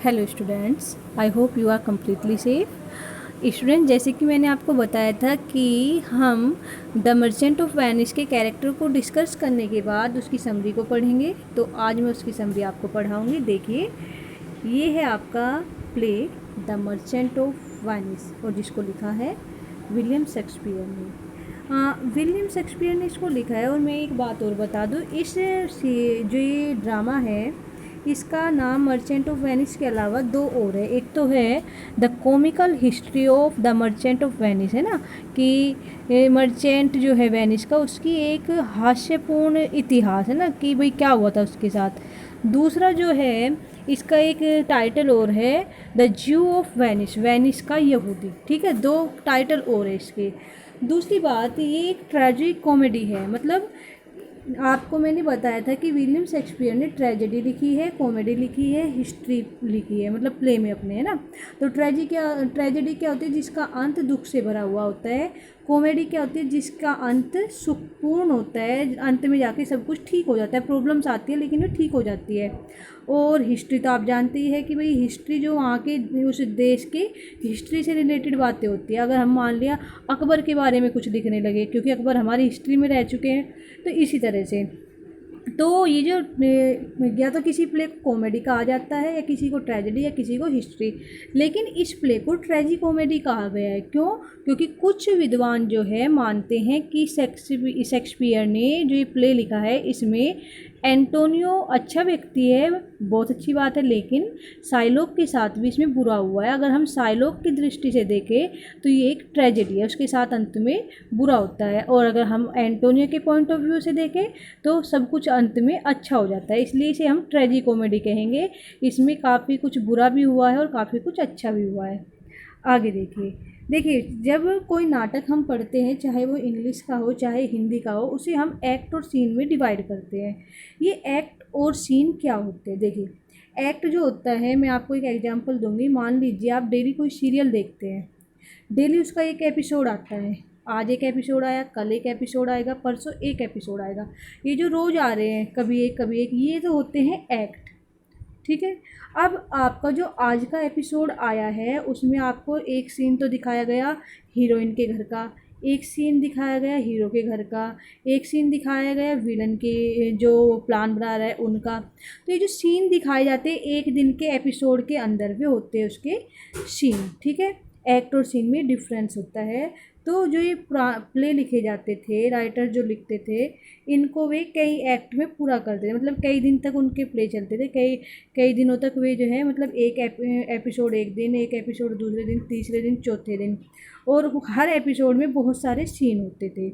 Hello students, I hope you are completely safe. Student, जैसे कि मैंने आपको बताया था कि हम द मर्चेंट ऑफ वेनिस के कैरेक्टर को डिस्कस करने के बाद उसकी समरी को पढ़ेंगे। तो आज मैं उसकी समरी आपको पढ़ाऊँगी। देखिए, ये है आपका play the merchant of Venice और जिसको लिखा है विलियम शेक्सपियर ने। विलियम शेक्सपियर ने इसको लिखा है। और मैं एक बात और बता दूँ, जो ये ड्रामा है इसका नाम मर्चेंट ऑफ वेनिस के अलावा दो और है। एक तो है the comical history of the merchant of Venice, है ना, कि मर्चेंट जो है वेनिस का उसकी एक हास्यपूर्ण इतिहास है ना, कि भाई क्या हुआ था उसके साथ। दूसरा जो है इसका एक टाइटल और है द ज्यू ऑफ वेनिस, वेनिस का यहूदी। ठीक है, दो टाइटल और है इसके। दूसरी बात, ये एक ट्रेजिक कॉमेडी है। मतलब आपको मैंने बताया था कि विलियम शेक्सपियर ने ट्रेजेडी लिखी है, कॉमेडी लिखी है, हिस्ट्री लिखी है, मतलब प्ले में अपने, है ना। तो ट्रेजेडी क्या होती है? जिसका अंत दुख से भरा हुआ होता है। कॉमेडी क्या होती है? जिसका अंत सुखपूर्ण होता है, अंत में जाके सब कुछ ठीक हो जाता है। प्रॉब्लम्स आती है लेकिन वो ठीक हो जाती है। और हिस्ट्री तो आप जानते ही है कि भाई हिस्ट्री जो वहाँ के उस देश के हिस्ट्री से रिलेटेड बातें होती है। अगर हम मान लिया अकबर के बारे में कुछ लिखने लगे, क्योंकि अकबर हमारी हिस्ट्री में रह चुके हैं, तो इसी तरह से तो ये जो या तो किसी प्ले को कॉमेडी कहा जाता है, या किसी को ट्रेजेडी, या किसी को हिस्ट्री। लेकिन इस प्ले को ट्रेजी कॉमेडी कहा गया है। क्यों? क्योंकि कुछ विद्वान जो है मानते हैं कि शेक्सपियर ने जो ये प्ले लिखा है इसमें एंटोनियो अच्छा व्यक्ति है, बहुत अच्छी बात है, लेकिन साइलोक के साथ भी इसमें बुरा हुआ है। अगर हम साइलोक की दृष्टि से देखें तो ये एक ट्रेजेडी है, उसके साथ अंत में बुरा होता है। और अगर हम एंटोनियो के पॉइंट ऑफ व्यू से देखें तो सब कुछ अंत में अच्छा हो जाता है, इसलिए इसे हम ट्रेजी कॉमेडी कहेंगे। इसमें काफ़ी कुछ बुरा भी हुआ है और काफ़ी कुछ अच्छा भी हुआ है। आगे देखिए, जब कोई नाटक हम पढ़ते हैं, चाहे वो इंग्लिश का हो चाहे हिंदी का हो, उसे हम एक्ट और सीन में डिवाइड करते हैं। ये एक्ट और सीन क्या होते हैं? देखिए, एक्ट जो होता है, मैं आपको एक एग्जांपल दूंगी। मान लीजिए आप डेली कोई सीरियल देखते हैं, डेली उसका एक एपिसोड आता है। आज एक एपिसोड आया, कल एक एपिसोड आएगा, परसों एक एपिसोड आएगा। ये जो रोज़ आ रहे हैं, कभी एक, ये तो होते हैं एक्ट। ठीक है। अब आपका जो आज का एपिसोड आया है उसमें आपको एक सीन तो दिखाया गया हीरोइन के घर का, एक सीन दिखाया गया हीरो के घर का, एक सीन दिखाया गया विलन के जो प्लान बना रहा है उनका। तो ये जो सीन दिखाए जाते हैं एक दिन के एपिसोड के अंदर भी होते हैं उसके सीन। ठीक है, एक्ट और सीन में डिफरेंस होता है। तो जो ये प्ले लिखे जाते थे, राइटर जो लिखते थे, इनको वे कई एक्ट में पूरा करते थे। मतलब कई दिन तक उनके प्ले चलते थे, कई कई दिनों तक वे जो है, मतलब एक एपिसोड एक दिन, एक एपिसोड दूसरे दिन, तीसरे दिन, चौथे दिन, और हर एपिसोड में बहुत सारे सीन होते थे।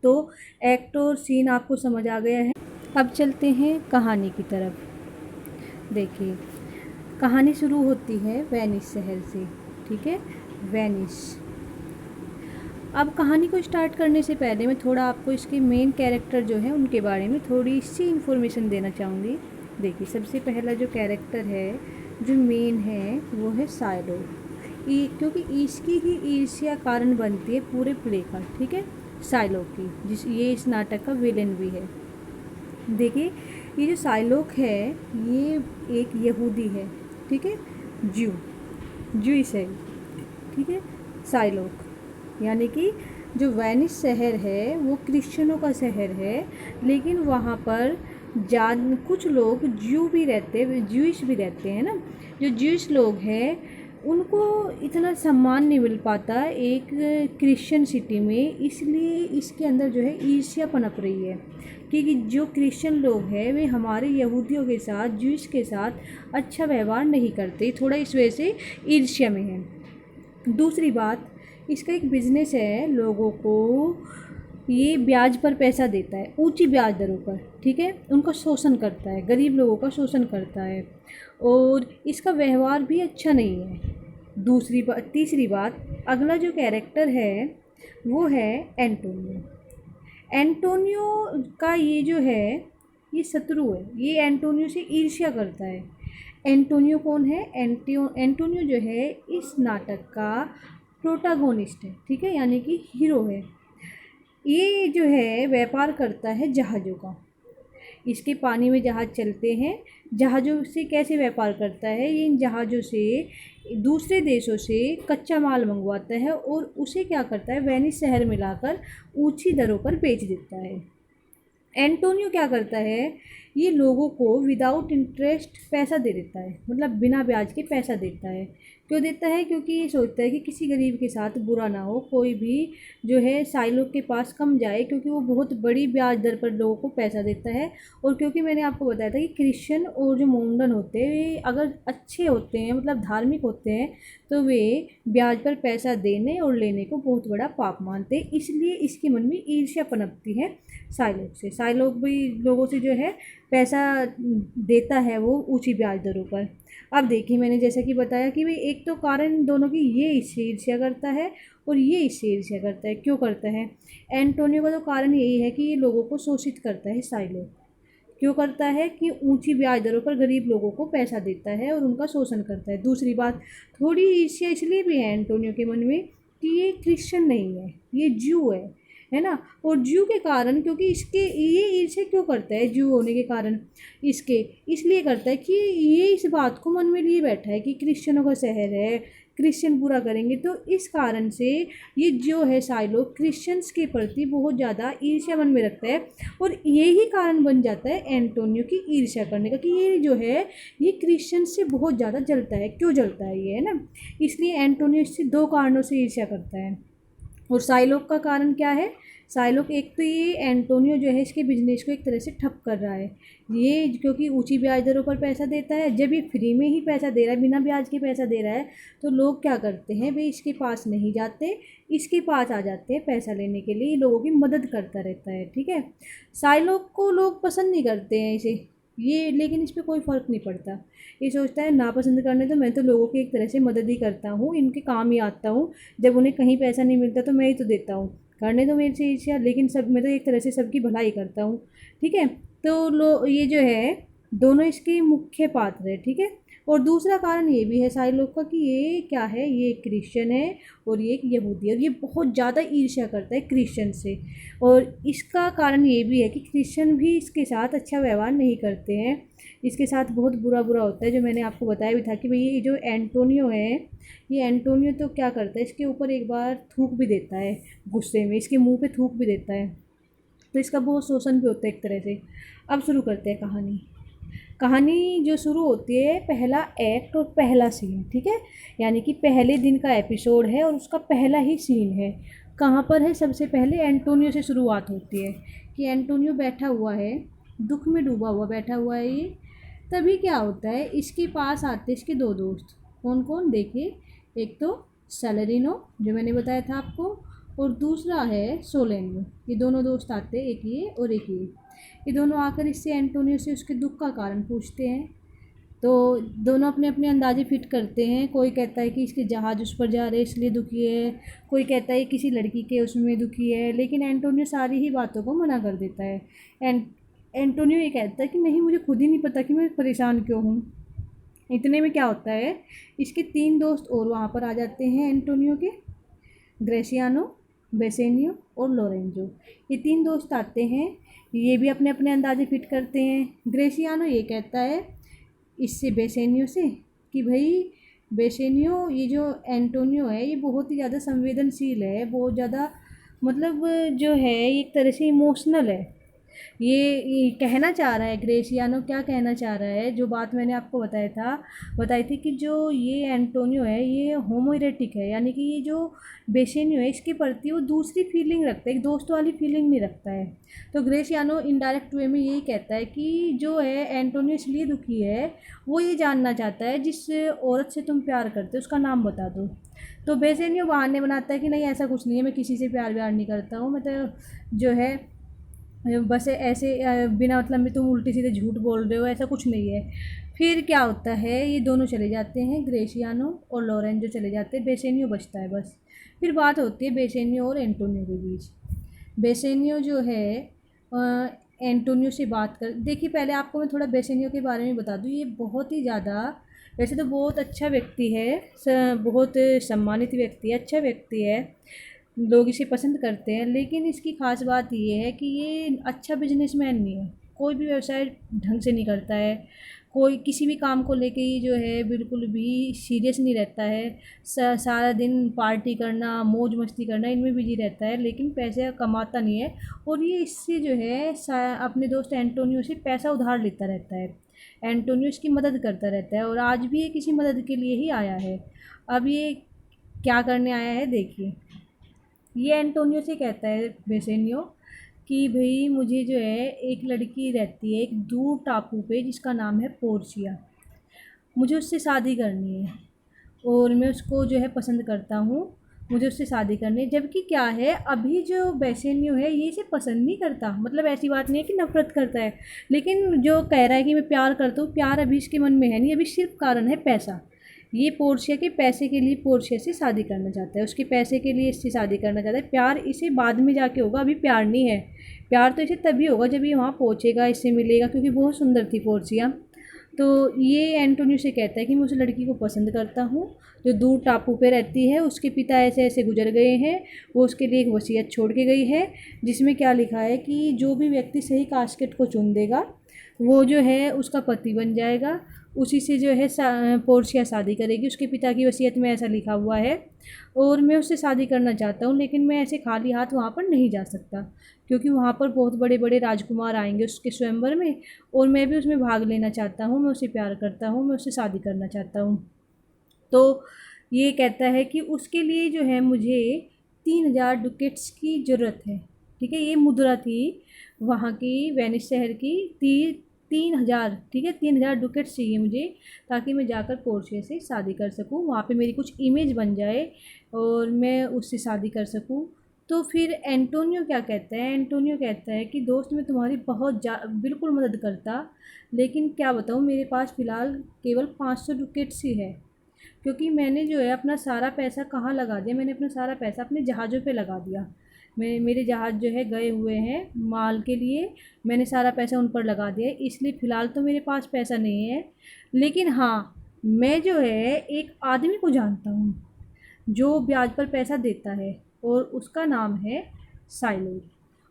तो एक्ट और सीन आपको समझ आ गया है। अब चलते हैं कहानी की तरफ। देखिए, कहानी शुरू होती है वेनिस शहर से। ठीक है, वेनिस। अब कहानी को स्टार्ट करने से पहले मैं थोड़ा आपको इसके मेन कैरेक्टर जो है उनके बारे में थोड़ी सी इन्फॉर्मेशन देना चाहूँगी। देखिए, सबसे पहला जो कैरेक्टर है, जो मेन है, वो है साइलोक। क्योंकि इसकी ही ईर्ष्या कारण बनती है पूरे प्ले का। ठीक है, साइलोक की, ये इस नाटक का विलेन भी है। देखिए, ये जो साइलोक है ये एक यहूदी है। ठीक है, जूइश है। ठीक है, साइलोक यानी कि जो वेनिस शहर है वो क्रिश्चियनों का शहर है, लेकिन वहाँ पर कुछ लोग ज्यू भी रहते हैं, ज्यूइश भी रहते हैं ना। जो ज्यूइश लोग हैं उनको इतना सम्मान नहीं मिल पाता एक क्रिश्चियन सिटी में, इसलिए इसके अंदर जो है ईर्ष्या पनप रही है। क्योंकि जो क्रिश्चियन लोग हैं वे हमारे यहूदियों के साथ, ज्यूइश के साथ अच्छा व्यवहार नहीं करते, थोड़ा इस वजह से ईर्ष्या में है। दूसरी बात, इसका एक बिज़नेस है, लोगों को ये ब्याज पर पैसा देता है, ऊंची ब्याज दरों पर। ठीक है, उनका शोषण करता है, गरीब लोगों का शोषण करता है, और इसका व्यवहार भी अच्छा नहीं है। तीसरी बात, अगला जो कैरेक्टर है वो है एंटोनियो। एंटोनियो का ये जो है ये शत्रु है, ये एंटोनियो से ईर्ष्या करता है। एंटोनियो कौन है? एंटोनियो जो है इस नाटक का प्रोटागोनिस्ट है। ठीक है, यानी कि हीरो है। ये जो है व्यापार करता है जहाज़ों का, इसके पानी में जहाज़ चलते हैं, जहाज़ों से कैसे व्यापार करता है, ये इन जहाज़ों से दूसरे देशों से कच्चा माल मंगवाता है और उसे क्या करता है, वेनिस शहर में लाकर ऊंची दरों पर बेच देता है। एंटोनियो क्या करता है, ये लोगों को विदाउट इंटरेस्ट पैसा दे देता है, मतलब बिना ब्याज के पैसा देता है। क्यों देता है? क्योंकि ये सोचता है कि किसी गरीब के साथ बुरा ना हो, कोई भी जो है साइलोग के पास कम जाए, क्योंकि वो बहुत बड़ी ब्याज दर पर लोगों को पैसा देता है। और क्योंकि मैंने आपको बताया था कि क्रिश्चियन और जो मोमडन होते हैं वे अगर अच्छे होते हैं, मतलब धार्मिक होते हैं, तो वे ब्याज पर पैसा देने और लेने को बहुत बड़ा पाप मानते हैं। इसलिए इसके मन में ईर्ष्या पनपती है साइलोग से। साइलोग भी लोगों से जो है पैसा देता है वो ऊंची ब्याज दरों पर। अब देखिए, मैंने जैसा कि बताया कि भाई एक तो कारण दोनों की, ये इससे ईर्ष्या करता है और ये इससे ईर्ष्या करता है। क्यों करता है? एंटोनियो का तो कारण यही है कि ये लोगों को शोषित करता है साइलोग। क्यों करता है? कि ऊंची ब्याज दरों पर गरीब लोगों को पैसा देता है और उनका शोषण करता है। दूसरी बात, थोड़ी ईर्ष्या इसलिए भी है एंटोनियो के मन में कि ये क्रिश्चियन नहीं है, ये ज्यू है ना। और ज्यू के कारण, क्योंकि इसके ये ईर्ष्या क्यों करता है ज्यू होने के कारण, इसके इसलिए करता है कि ये इस बात को मन में लिए बैठा है कि क्रिश्चियनों का शहर है, क्रिश्चियन पूरा करेंगे। तो इस कारण से ये जो है साइलोग क्रिश्चियंस के प्रति बहुत ज़्यादा ईर्ष्या मन में रखता है। और यही कारण बन जाता है एंटोनियो की ईर्ष्या करने का, कि ये जो है ये क्रिश्चियंस से बहुत ज़्यादा जलता है। क्यों जलता है ये, है ना? इसलिए एंटोनियो इससे दो कारणों से ईर्ष्या करता है। और साइलोग का कारण क्या है? साइलोग, एक तो ये एंटोनियो जो है इसके बिजनेस को एक तरह से ठप कर रहा है। ये क्योंकि ऊंची ब्याज दरों पर पैसा देता है, जब ये फ्री में ही पैसा दे रहा है, बिना ब्याज के पैसा दे रहा है, तो लोग क्या करते हैं, वे इसके पास नहीं जाते, इसके पास आ जाते हैं पैसा लेने के लिए। लोगों की मदद करता रहता है, ठीक है। साइलोग को लोग पसंद नहीं करते हैं इसे, ये लेकिन इस पर कोई फ़र्क नहीं पड़ता। ये सोचता है नापसंद करने तो मैं तो लोगों की एक तरह से मदद ही करता हूँ, इनके काम ही आता हूँ। जब उन्हें कहीं पैसा नहीं मिलता तो मैं ही तो देता हूँ, करने तो मेरे से ईर्ष्या, लेकिन सब मैं तो एक तरह से सबकी भलाई करता हूँ, ठीक है। तो ये जो है दोनों इसके मुख्य पात्र है, ठीक है। और दूसरा कारण ये भी है साइलोग का कि ये क्या है, ये क्रिश्चियन है और ये एक यहूदी है, और ये बहुत ज़्यादा ईर्ष्या करता है क्रिश्चियन से। और इसका कारण ये भी है कि क्रिश्चियन भी इसके साथ अच्छा व्यवहार नहीं करते हैं, इसके साथ बहुत बुरा बुरा होता है। जो मैंने आपको बताया भी था कि भाई ये जो एंटोनियो है, ये एंटोनियो तो क्या करता है, इसके ऊपर एक बार थूक भी देता है, गुस्से में इसके मुंह पे थूक भी देता है। तो इसका बहुत शोषण भी होता है एक तरह से। अब शुरू करते हैं कहानी। कहानी जो शुरू होती है, पहला एक्ट और पहला सीन, ठीक है। यानी कि पहले दिन का एपिसोड है और उसका पहला ही सीन है। कहाँ पर है? सबसे पहले एंटोनियो से शुरुआत होती है कि एंटोनियो बैठा हुआ है, दुख में डूबा हुआ बैठा हुआ है ये। तभी क्या होता है, इसके पास आते इसके दो दोस्त। कौन कौन? देखिए, एक तो सैलरिनो जो मैंने बताया था आपको, और दूसरा है सोलेनियो। ये दोनों दोस्त आते हैं, एक ये और एक ये दोनों आकर इससे एंटोनियो से उसके दुख का कारण पूछते हैं। तो दोनों अपने अपने अंदाजे फिट करते हैं। कोई कहता है कि इसके जहाज़ उस पर जा रहे इसलिए दुखी है, कोई कहता है किसी लड़की के उसमें दुखी है, लेकिन एंटोनियो सारी ही बातों को मना कर देता है। एंटोनियो ये कहता है कि नहीं, मुझे खुद ही नहीं पता कि मैं परेशान क्यों हूँ। इतने में क्या होता है, इसके तीन दोस्त और वहाँ पर आ जाते हैं एंटोनियो के, ग्रेसियानो, बेसेनियो और लोरेंजो। ये तीन दोस्त आते हैं, ये भी अपने अपने अंदाजे फिट करते हैं। ग्रेसियानो ये कहता है इससे, बेसेनियो से, कि भाई बेसेनियो, ये जो एंटोनियो है ये बहुत ही ज़्यादा संवेदनशील है, बहुत ज़्यादा, मतलब जो है एक तरह से इमोशनल है। ये कहना चाह रहा है, ग्रेसियानो क्या कहना चाह रहा है, जो बात मैंने आपको बताई थी कि जो ये एंटोनियो है ये होमोइरेटिक है, यानी कि ये जो बेसेनियो है इसके प्रति वो दूसरी फीलिंग रखता है, एक दोस्त वाली फीलिंग नहीं रखता है। तो ग्रेसियानो इनडायरेक्ट वे में यही कहता है कि जो है एंटोनियो इसलिए दुखी है, वो ये जानना चाहता है जिस औरत से तुम प्यार करते हो उसका नाम बता दो। तो बेसेनियो बहाने बनाता है कि नहीं, ऐसा कुछ नहीं है, मैं किसी से प्यार व्यार नहीं करता हूँ, मैं तो जो है बस ऐसे बिना मतलब में तुम उल्टी सीधे झूठ बोल रहे हो, ऐसा कुछ नहीं है। फिर क्या होता है, ये दोनों चले जाते हैं, ग्रेसियानो और लोरेंजो चले जाते हैं, बेसेनियो बचता है बस। फिर बात होती है बेसेनियो और एंटोनियो के बीच। बेसेनियो जो है एंटोनियो से बात कर, देखिए पहले आपको मैं थोड़ा बेसेनियो के बारे में बता दूँ। ये बहुत ही ज़्यादा, वैसे तो बहुत अच्छा व्यक्ति है, बहुत सम्मानित व्यक्ति है, अच्छा व्यक्ति है, लोग इसे पसंद करते हैं, लेकिन इसकी ख़ास बात ये है कि ये अच्छा बिजनेसमैन नहीं है, कोई भी व्यवसाय ढंग से नहीं करता है, कोई किसी भी काम को लेके ही जो है बिल्कुल भी सीरियस नहीं रहता है। सारा दिन पार्टी करना, मौज मस्ती करना, इनमें बिजी रहता है, लेकिन पैसे कमाता नहीं है। और ये इससे जो है अपने दोस्त एंटोनियो से पैसा उधार लेता रहता है। एंटोनियो इसकी मदद करता रहता है और आज भी ये किसी मदद के लिए ही आया है। अब ये क्या करने आया है देखिए। ये एंटोनियो से कहता है बेसेनियो कि भाई मुझे जो है एक लड़की रहती है एक दूर टापू पे जिसका नाम है पोर्शिया, मुझे उससे शादी करनी है और मैं उसको जो है पसंद करता हूँ, मुझे उससे शादी करनी है। जबकि क्या है, अभी जो बेसेनियो है ये इसे पसंद नहीं करता, मतलब ऐसी बात नहीं है कि नफरत करता है, लेकिन जो कह रहा है कि मैं प्यार करता हूँ, प्यार अभी इसके मन में है नहीं, अभी सिर्फ कारण है पैसा। ये पोर्शिया के पैसे के लिए पोर्शिया से शादी करना चाहता है, उसके पैसे के लिए इससे शादी करना चाहता है। प्यार इसे बाद में जाके होगा, अभी प्यार नहीं है। प्यार तो इसे तभी होगा जब ये वहाँ पहुँचेगा, इससे मिलेगा, क्योंकि बहुत सुंदर थी पोर्शिया। तो ये एंटोनियो से कहता है कि मैं उस लड़की को पसंद करता हूँ जो दूर टापू पे रहती है, उसके पिता ऐसे ऐसे गुजर गए हैं, वो उसके लिए एक वसीयत छोड़ के गई है जिसमें क्या लिखा है कि जो भी व्यक्ति सही कास्केट को चुन देगा वो जो है उसका पति बन जाएगा, उसी से जो है पोर्शिया शादी करेगी। उसके पिता की वसीयत में ऐसा लिखा हुआ है और मैं उससे शादी करना चाहता हूँ, लेकिन मैं ऐसे खाली हाथ वहाँ पर नहीं जा सकता, क्योंकि वहाँ पर बहुत बड़े बड़े राजकुमार आएंगे उसके स्वयंवर में और मैं भी उसमें भाग लेना चाहता हूँ, मैं उसे प्यार करता हूँ, मैं उससे शादी करना चाहता हूँ। तो ये कहता है कि उसके लिए जो है मुझे 3000 डुकेट्स की ज़रूरत है। ठीक है, ये मुद्रा थी वहाँ की, वेनिस शहर की 3000। ठीक है, 3000 डुकेट्स चाहिए मुझे, ताकि मैं जाकर पोर्शिया से शादी कर सकूँ, वहाँ पे मेरी कुछ इमेज बन जाए और मैं उससे शादी कर सकूँ। तो फिर एंटोनियो क्या कहता है, एंटोनियो कहता है कि दोस्त मैं तुम्हारी बिल्कुल मदद करता, लेकिन क्या बताऊँ मेरे पास फ़िलहाल केवल 500 डुकेट्स ही है, क्योंकि मैंने जो है अपना सारा पैसा कहाँ लगा दिया, मैंने अपना सारा पैसा अपने जहाज़ों पे लगा दिया। मेरे जहाज़ जो है गए हुए हैं माल के लिए, मैंने सारा पैसा उन पर लगा दिया है, इसलिए फ़िलहाल तो मेरे पास पैसा नहीं है। लेकिन हाँ, मैं जो है एक आदमी को जानता हूँ जो ब्याज पर पैसा देता है और उसका नाम है साइलोड।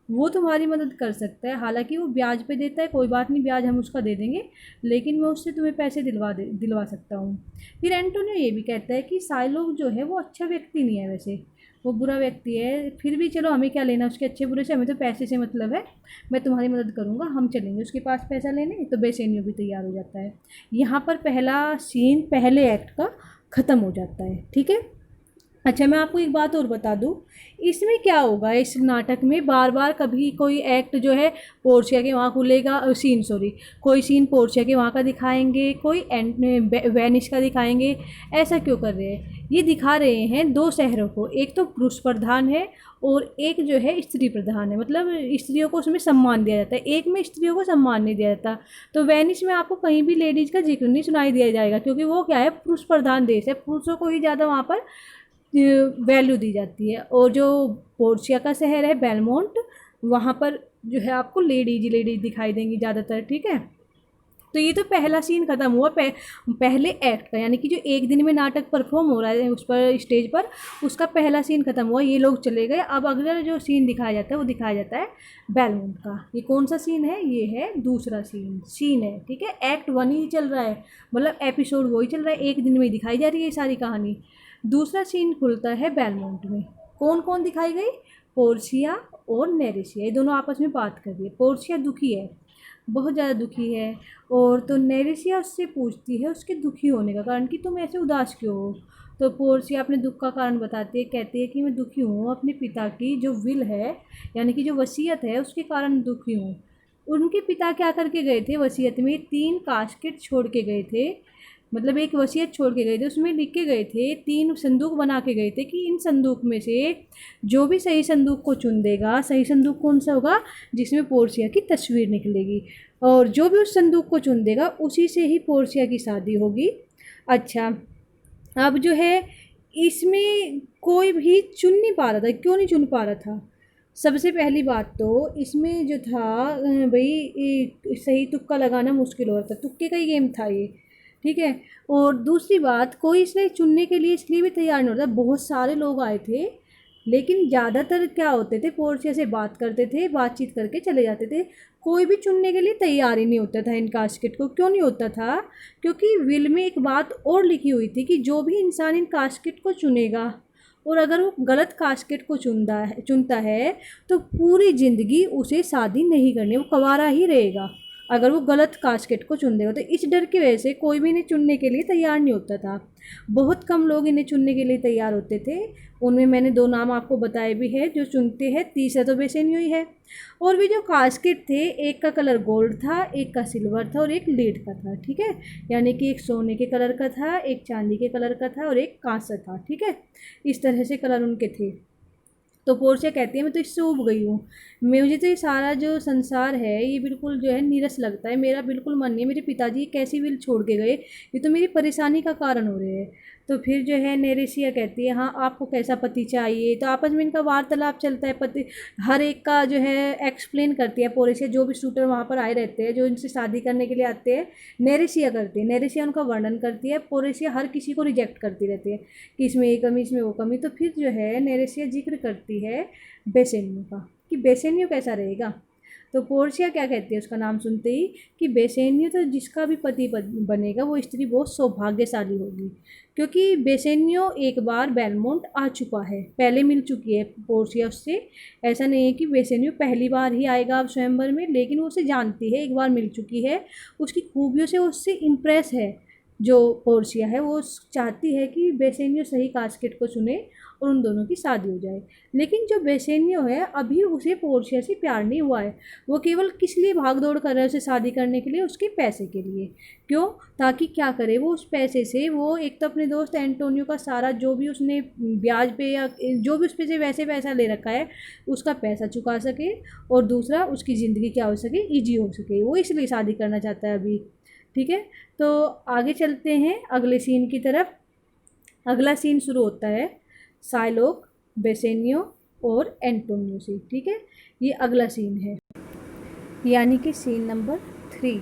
वो तुम्हारी मदद कर सकता है, हालांकि वो ब्याज पे देता है, कोई बात नहीं, ब्याज हम उसका दे देंगे, लेकिन मैं उससे तुम्हें पैसे दिलवा सकता हूँ। फिर एंटोनियो ये भी कहता है कि साइलोग जो है वो अच्छा व्यक्ति नहीं है, वैसे वो बुरा व्यक्ति है, फिर भी चलो हमें क्या लेना उसके अच्छे बुरे से, हमें तो पैसे से मतलब है, मैं तुम्हारी मदद करूँगा, हम चलेंगे उसके पास पैसा लेने। तो बेसेनियो भी तैयार हो जाता है। यहाँ पर पहला सीन पहले एक्ट का ख़त्म हो जाता है। ठीक है, अच्छा मैं आपको एक बात और बता दूं, इसमें क्या होगा, इस नाटक में बार बार कभी कोई एक्ट जो है पोर्शिया के वहाँ खुलेगा, सीन सॉरी, कोई सीन पोर्शिया के वहाँ का दिखाएंगे, कोई वेनिस का दिखाएंगे। ऐसा क्यों कर रहे हैं, ये दिखा रहे हैं दो शहरों को, एक तो पुरुष प्रधान है और एक जो है स्त्री प्रधान है, मतलब स्त्रियों को उसमें सम्मान दिया जाता है, एक में स्त्रियों को सम्मान नहीं दिया जाता। तो वेनिस में आपको कहीं भी लेडीज़ का जिक्र नहीं सुनाई दिया जाएगा, क्योंकि वो क्या है, पुरुष प्रधान देश है, पुरुषों को ही ज़्यादा वहाँ पर वैल्यू दी जाती है। और जो पोर्शिया का शहर है बेलमोंट, वहाँ पर जो है आपको लेडीज दिखाई देंगी ज़्यादातर। ठीक है, तो ये तो पहला सीन ख़त्म हुआ पहले एक्ट का, यानी कि जो एक दिन में नाटक परफॉर्म हो रहा है उस पर स्टेज पर, उसका पहला सीन ख़त्म हुआ, ये लोग चले गए। अब अगला जो सीन दिखाया जाता है वो दिखाया जाता है बेलमोंट का। ये कौन सा सीन है, ये है दूसरा सीन है। ठीक है, एक्ट 1 ही चल रहा है, मतलब एपिसोड वही चल रहा है, एक दिन में दिखाई जा रही है सारी कहानी। दूसरा सीन खुलता है बेलमोंट में, कौन कौन दिखाई गई, पोर्शिया और नेरेशिया, ये दोनों आपस में बात कर रही है। पोर्शिया दुखी है, बहुत ज़्यादा दुखी है, और तो नेरेशिया उससे पूछती है उसके दुखी होने का कारण कि तुम ऐसे उदास क्यों हो। तो पोर्शिया अपने दुख का कारण बताती है, कहती है कि मैं दुखी हूँ अपने पिता की जो विल है, यानी कि जो वसीयत है उसके कारण दुखी हूँ। उनके पिता क्या करके गए थे, वसीयत में 3 कास्केट छोड़ के गए थे, मतलब एक वसीयत छोड़ के गए थे, उसमें लिख के गए थे, 3 संदूक बना के गए थे कि इन संदूक में से जो भी सही संदूक को चुन देगा, सही संदूक कौन सा होगा, जिसमें पोर्शिया की तस्वीर निकलेगी, और जो भी उस संदूक को चुन देगा उसी से ही पोर्शिया की शादी होगी। अच्छा, अब जो है इसमें कोई भी चुन नहीं पा रहा था, क्यों नहीं चुन पा रहा था, सबसे पहली बात तो इसमें जो था भाई सही तुक्का लगाना मुश्किल हो रहा था, तुक्के का ही गेम था ये। ठीक है, और दूसरी बात कोई इसे चुनने के लिए इसलिए भी तैयार नहीं होता, बहुत सारे लोग आए थे लेकिन ज़्यादातर क्या होते थे, पोर्शिया से बात करते थे, बातचीत करके चले जाते थे। कोई भी चुनने के लिए तैयार ही नहीं होता था इन कास्केट को। क्यों नहीं होता था? क्योंकि विल में एक बात और लिखी हुई थी कि जो भी इंसान इन कास्केट को चुनेगा और अगर वो गलत कास्केट को चुनता है तो पूरी ज़िंदगी उसे शादी नहीं करनी, वो कुंवारा ही रहेगा अगर वो गलत कास्केट को चुन देगा। तो इस डर की वजह से कोई भी इन्हें चुनने के लिए तैयार नहीं होता था। बहुत कम लोग इन्हें चुनने के लिए तैयार होते थे। उनमें मैंने 2 नाम आपको बताए भी हैं जो चुनते हैं, तीसरा तो बेसेनियो ही है। और भी जो कास्केट थे, एक का कलर गोल्ड था, एक का सिल्वर था और एक लीड का था, ठीक है। यानी कि एक सोने के कलर का था, एक चांदी के कलर का था और एक कांसा था, ठीक है। इस तरह से कलर उनके थे। तो पोर्शिया कहती है मैं तो इससे ऊब गई हूँ, मुझे तो ये सारा जो संसार है ये बिल्कुल जो है नीरस लगता है, मेरा बिल्कुल मन नहीं है, मेरे पिताजी कैसी विल छोड़ के गए, ये तो मेरी परेशानी का कारण हो रहे हैं। तो फिर जो है नेरेशिया कहती है हाँ आपको कैसा पति चाहिए। तो आपस में इनका वार्तालाप चलता है, पति हर एक का जो है एक्सप्लेन करती है पोर्शिया, जो भी शूटर वहाँ पर आए रहते हैं जो इनसे शादी करने के लिए आते हैं, नेरेशिया करती है, नेरेशिया उनका वर्णन करती है। पोर्शिया हर किसी को रिजेक्ट करती रहती है कि इसमें ये कमी, इसमें वो कमी। तो फिर जो है नेरेशिया जिक्र करती है बेसेनियो का कि बेसेनियो कैसा रहेगा। तो पोर्शिया क्या कहती है उसका नाम सुनते ही कि बेसेनियो तो जिसका भी पति बनेगा वो स्त्री बहुत सौभाग्यशाली होगी, क्योंकि बेसेनियो एक बार बेलमोंट आ चुका है, पहले मिल चुकी है पोर्शिया उससे। ऐसा नहीं है कि बेसेनियो पहली बार ही आएगा अब स्वयंवर में, लेकिन वो उसे जानती है, एक बार मिल चुकी है, उसकी खूबियों से उससे इम्प्रेस है। जो पोर्शिया है वो चाहती है कि बेसेनियो सही कास्केट को चुने और उन दोनों की शादी हो जाए। लेकिन जो बेसेनियो है अभी उसे पोर्शिया से प्यार नहीं हुआ है, वो केवल किस लिए भाग दौड़ कर रहा है उसे शादी करने के लिए, उसके पैसे के लिए। क्यों? ताकि क्या करे वो उस पैसे से, वो एक तो अपने दोस्त एंटोनियो का सारा जो भी उसने ब्याज पे या जो भी उस पे से वैसे पैसा ले रखा है उसका पैसा चुका सके, और दूसरा उसकी ज़िंदगी क्या हो सके, ईजी हो सके, वो इसलिए शादी करना चाहता है अभी, ठीक है। तो आगे चलते हैं अगले सीन की तरफ। अगला सीन शुरू होता है साइलोक, बेसेनियो और एंटोनियो से, ठीक है। ये अगला सीन है, यानी कि सीन नंबर 3,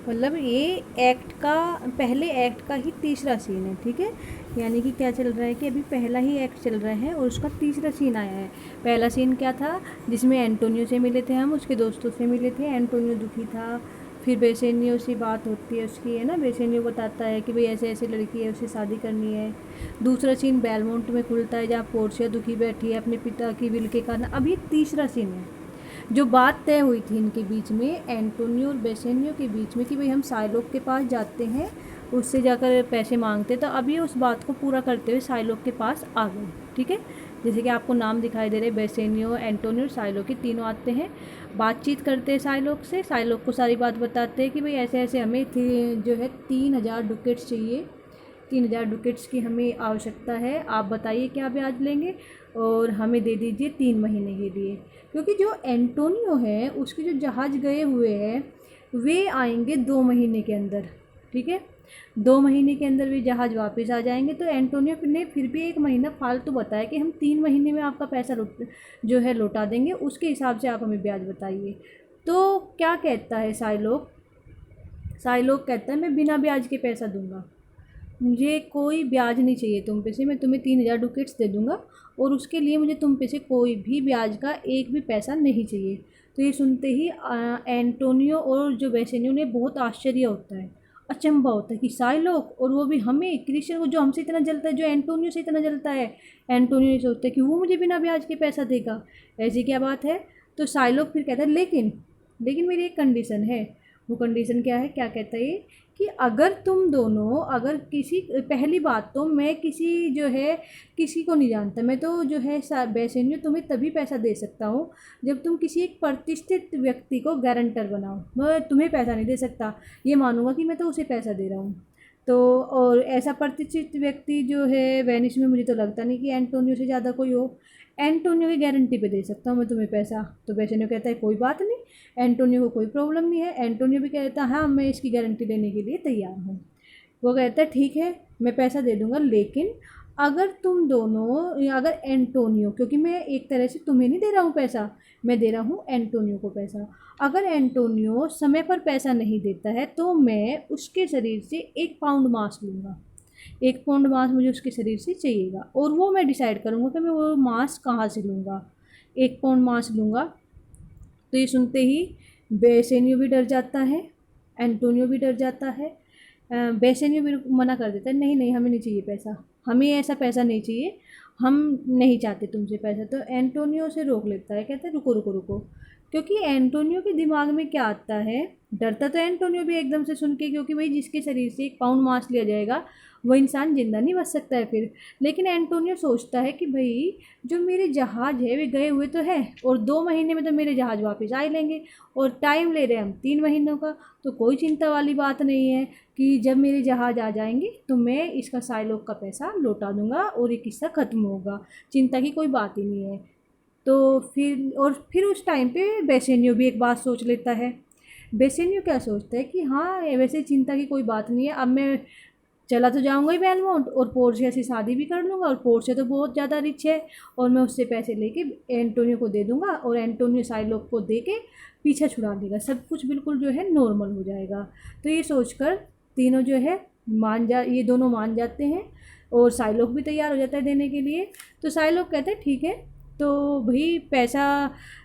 मतलब ये एक्ट का, पहले एक्ट का ही तीसरा सीन है, ठीक है। यानी कि क्या चल रहा है कि अभी पहला ही एक्ट चल रहा है और उसका तीसरा सीन आया है। पहला सीन क्या था, जिसमें एंटोनियो से मिले थे हम, उसके दोस्तों से मिले थे, एंटोनियो दुखी था। फिर बेसेनियो से बात होती है उसकी, है ना, बेसेनियो बताता है कि भाई ऐसे ऐसे लड़की है, उससे शादी करनी है। दूसरा सीन बेलमोंट में खुलता है जहाँ पोर्शिया दुखी बैठी है अपने पिता की विल के कारण। अब ये तीसरा सीन है, जो बात तय हुई थी इनके बीच में, एंटोनियो और बेसेनियो के बीच में, कि भाई हम साइलोक के पास जाते हैं, उससे जाकर पैसे मांगते। तो अब ये उस बात को पूरा करते हुए साइलोक के पास आ गए, ठीक है। जैसे कि आपको नाम दिखाई दे रहे, बेसेनियो, एंटोनियो और साइलोक, के तीनों आते हैं, बातचीत करते हैं साइलोक से, साइलोक को सारी बात बताते हैं कि भाई ऐसे ऐसे हमें जो है 3000 डुकेट्स चाहिए, 3000 डुकेट्स की हमें आवश्यकता है, आप बताइए क्या ब्याज लेंगे और हमें दे दीजिए 3 महीने के लिए। क्योंकि जो एंटोनियो है उसके जो जहाज़ गए हुए हैं वे आएंगे 2 महीने के अंदर, ठीक है। 2 महीने के अंदर वे जहाज़ वापस आ जाएंगे। तो एंटोनियो ने फिर भी 1 महीना फालतू बताया कि हम 3 महीने में आपका पैसा जो है लौटा देंगे, उसके हिसाब से आप हमें ब्याज बताइए। तो क्या कहता है साइलोक? साइलोक कहता है मैं बिना ब्याज के पैसा दूंगा, मुझे कोई ब्याज नहीं चाहिए तुम पे से, मैं तुम्हें 3000 डुकेट्स दे दूंगा और उसके लिए मुझे तुम पे से कोई भी ब्याज का एक भी पैसा नहीं चाहिए। तो ये सुनते ही एंटोनियो और जो बेसेनियो ने बहुत आश्चर्य होता है, अचंभा होता है कि साइलोक, और वो भी हमें क्रिश्चियन को जो हमसे इतना जलता है, जो एंटोनियो से इतना जलता है। एंटोनियो ये सोचता है कि वो मुझे बिना ब्याज के पैसा देगा, ऐसी क्या बात है। तो साइलोक फिर कहता है लेकिन मेरी एक कंडीशन है। वो कंडीशन क्या है? क्या कहता है ये कि अगर तुम दोनों, अगर किसी, पहली बात तो मैं किसी जो है किसी को नहीं जानता, मैं तो जो है बेसेनियो तुम्हें तभी पैसा दे सकता हूँ जब तुम किसी एक प्रतिष्ठित व्यक्ति को गारंटर बनाओ, मैं तुम्हें पैसा नहीं दे सकता, ये मानूंगा कि मैं तो उसे पैसा दे रहा हूँ। तो और ऐसा प्रतिष्ठित व्यक्ति जो है वेनिस में मुझे तो लगता नहीं कि एंटोनियो से ज़्यादा कोई हो, एंटोनियो की गारंटी पे दे सकता हूँ मैं तुम्हें पैसा। तो बेसेनियो कहता है कोई बात नहीं, एंटोनियो को कोई प्रॉब्लम नहीं है। एंटोनियो भी कहता है हाँ मैं इसकी गारंटी देने के लिए तैयार हूँ। वो कहता है ठीक है मैं पैसा दे दूँगा, लेकिन अगर तुम दोनों, या अगर एंटोनियो, क्योंकि मैं एक तरह से तुम्हें नहीं दे रहा हूँ पैसा, मैं दे रहा हूँ एंटोनियो को पैसा, अगर एंटोनियो समय पर पैसा नहीं देता है तो मैं उसके शरीर से 1 पाउंड मांस लूँगा। 1 पाउंड मांस मुझे उसके शरीर से चाहिएगा, और वो मैं डिसाइड करूँगा कि मैं वो मांस कहाँ से लूँगा। 1 पाउंड मांस लूँगा। तो ये सुनते ही बेसेनियो भी डर जाता है, एंटोनियो भी डर जाता है। बेसेनियो भी मना कर देता है, नहीं नहीं हमें नहीं चाहिए पैसा, हमें ऐसा पैसा नहीं चाहिए, हम नहीं चाहते तुमसे पैसा। तो एंटोनियो से रोक लेता है, कहता है रुको रुको रुको, क्योंकि एंटोनियो के दिमाग में क्या आता है, डरता तो एंटोनियो भी एकदम से सुन के, क्योंकि भाई जिसके शरीर से 1 पाउंड मांस लिया जाएगा वो इंसान ज़िंदा नहीं बच सकता है फिर। लेकिन एंटोनियो सोचता है कि भाई जो मेरे जहाज़ है वे गए हुए तो है, और 2 महीने में तो मेरे जहाज़ वापस आ ही लेंगे, और टाइम ले रहे हैं हम 3 महीनों का, तो कोई चिंता वाली बात नहीं है कि जब मेरे जहाज़ आ जाएंगे तो मैं इसका साइलोग का पैसा लौटा दूंगा और ये किस्सा ख़त्म होगा, चिंता की कोई बात ही नहीं है। तो फिर उस टाइम पे बेसेनियो भी एक बात सोच लेता है। बेसेनियो क्या सोचता है कि हाँ वैसे चिंता की कोई बात नहीं है, अब मैं चला तो जाऊंगा ही बेलमोंट, और पोर्शिया से शादी भी कर लूँगा, और पोर्शिया तो बहुत ज़्यादा रिच है, और मैं उससे पैसे लेके एंटोनियो को दे दूँगा, और एंटोनियो साइलोग को दे के पीछा छुड़ा देगा, सब कुछ बिल्कुल जो है नॉर्मल हो जाएगा। तो ये सोचकर तीनों जो है ये दोनों मान जाते हैं, और साइलोग भी तैयार हो जाता है देने के लिए। तो साइलोग कहते हैं ठीक है, तो भाई पैसा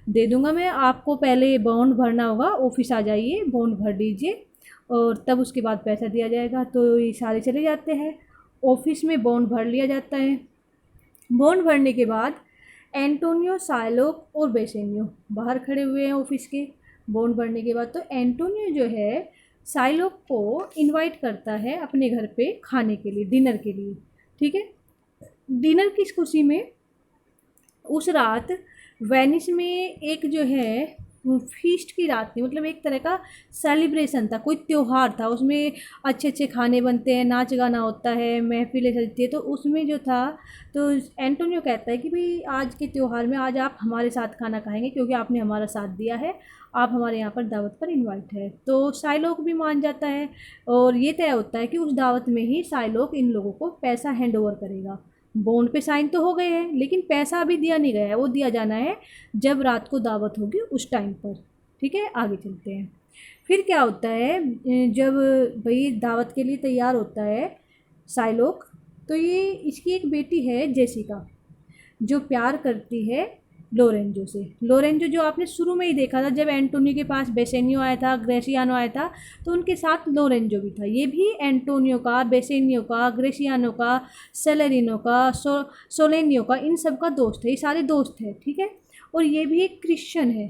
दे दूँगा मैं आपको, पहले बॉन्ड भरना होगा, ऑफिस आ जाइए बॉन्ड भर दीजिए और तब उसके बाद पैसा दिया जाएगा। तो ये सारे चले जाते हैं, ऑफिस में बॉन्ड भर लिया जाता है। बॉन्ड भरने के बाद एंटोनियो, साइलोग और बेसेनियो बाहर खड़े हुए हैं ऑफिस के। बॉन्ड भरने के बाद तो एंटोनियो जो है साइलोग को इनवाइट करता है अपने घर पे खाने के लिए, डिनर के लिए, ठीक है। डिनर की खुशी में उस रात वेनिस में एक जो है फीस्ट की रात थी, मतलब एक तरह का सेलिब्रेशन था, कोई त्यौहार था, उसमें अच्छे अच्छे खाने बनते हैं, नाच गाना होता है, महफिलें सजती है। तो उसमें जो था, तो एंटोनियो कहता है कि भाई आज के त्यौहार में आज आप हमारे साथ खाना खाएंगे क्योंकि आपने हमारा साथ दिया है, आप हमारे यहाँ पर दावत पर इनवाइट है। तो साइलोग भी मान जाता है, और ये तय होता है कि उस दावत में ही साइलोग इन लोगों को पैसा हैंड ओवर करेगा। बॉन्ड पे साइन तो हो गए हैं, लेकिन पैसा अभी दिया नहीं गया है, वो दिया जाना है जब रात को दावत होगी उस टाइम पर, ठीक है। आगे चलते हैं। फिर क्या होता है, जब भाई दावत के लिए तैयार होता है साइलोग, तो ये इसकी एक बेटी है जेसिका, जो प्यार करती है लोरेंजो से। लोरेंजो जो आपने शुरू में ही देखा था जब एंटोनियो के पास बेसेनियो आया था, ग्रेसियानो आया था, तो उनके साथ लोरेंजो भी था। ये भी एंटोनियो का, बेसेनियो का, ग्रेसियानो का, सेलेरिनो का, सोलेनियो का, इन सब का दोस्त है, ये सारे दोस्त हैं, ठीक है। और ये भी एक क्रिश्चियन है।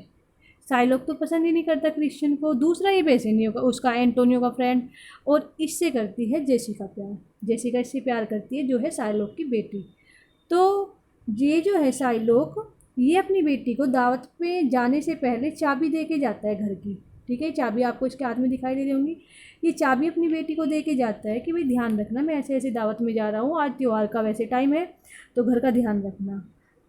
साइलोग तो पसंद ही नहीं करता क्रिश्चियन को। दूसरा ये बेसेनियो का, उसका एंटोनियो का फ्रेंड, और इससे करती है जेसिका प्यार। जेसिका इससे प्यार करती है, जो है साइलोग की बेटी। तो ये जो है साइलोग, ये अपनी बेटी को दावत पे जाने से पहले चाबी दे के जाता है घर की, ठीक है। चाबी आपको इसके हाथ में दिखाई दे रही होंगी। ये चाबी अपनी बेटी को दे के जाता है कि भाई ध्यान रखना, मैं ऐसे ऐसे दावत में जा रहा हूँ, आज त्यौहार का वैसे टाइम है तो घर का ध्यान रखना।